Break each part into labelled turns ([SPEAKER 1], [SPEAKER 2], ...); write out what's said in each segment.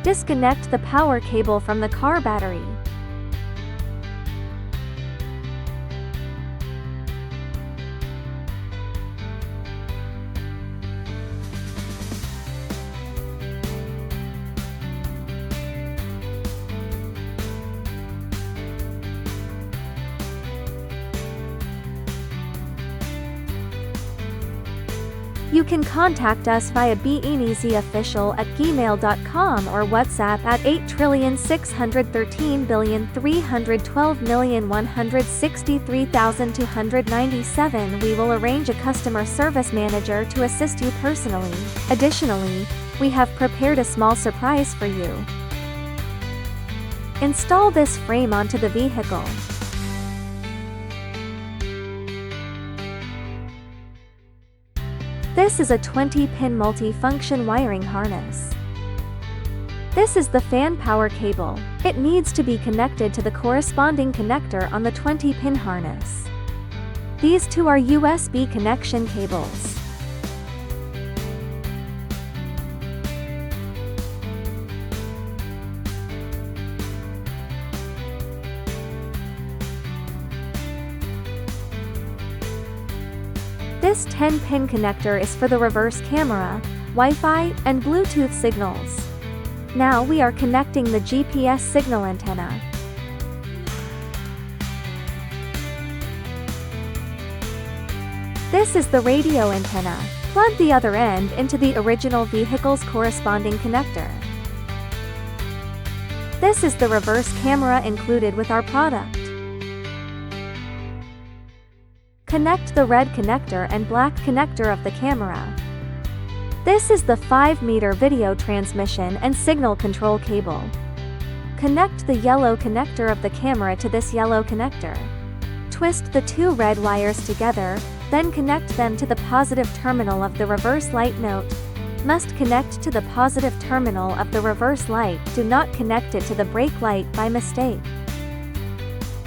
[SPEAKER 1] Disconnect the power cable from the car battery. You can contact us via fbinseofficial@gmail.com or WhatsApp at 8,613,312,163,297. We will arrange a customer service manager to assist you personally. Additionally, we have prepared a small surprise for you. Install this frame onto the vehicle. This is a 20-pin multi-function wiring harness. This is the fan power cable. It needs to be connected to the corresponding connector on the 20-pin harness. These two are USB connection cables. This 10-pin connector is for the reverse camera, Wi-Fi, and Bluetooth signals. Now we are connecting the GPS signal antenna. This is the radio antenna. Plug the other end into the original vehicle's corresponding connector. This is the reverse camera included with our product. Connect the red connector and black connector of the camera. This is the 5-meter video transmission and signal control cable. Connect the yellow connector of the camera to this yellow connector. Twist the two red wires together, then connect them to the positive terminal of the reverse light. Note: must connect to the positive terminal of the reverse light. Do not connect it to the brake light by mistake.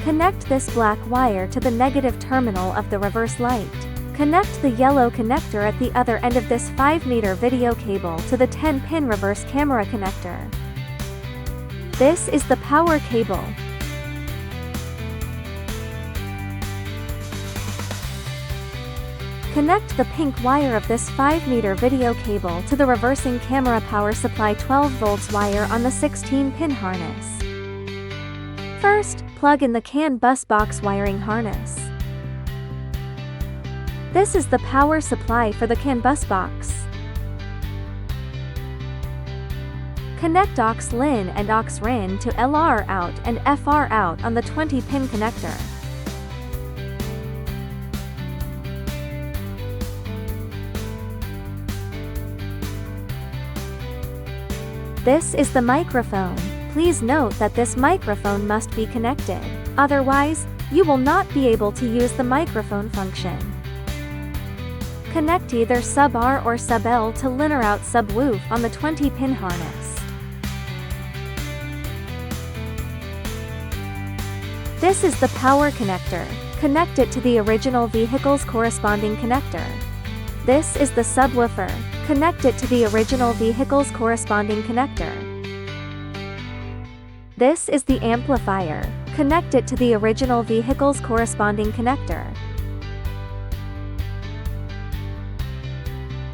[SPEAKER 1] Connect this black wire to the negative terminal of the reverse light. Connect the yellow connector at the other end of this 5-meter video cable to the 10-pin reverse camera connector. This is the power cable. Connect the pink wire of this 5-meter video cable to the reversing camera power supply 12 volts wire on the 16-pin harness. First, plug in the CAN bus box wiring harness. This is the power supply for the CAN bus box. Connect aux-LIN and aux-RIN to LR out and FR out on the 20-pin connector. This is the microphone. Please note that this microphone must be connected. Otherwise, you will not be able to use the microphone function. Connect either sub-R or sub-L to LIN or out subwoof on the 20-pin harness. This is the power connector. Connect it to the original vehicle's corresponding connector. This is the subwoofer. Connect it to the original vehicle's corresponding connector. This is the amplifier. Connect it to the original vehicle's corresponding connector.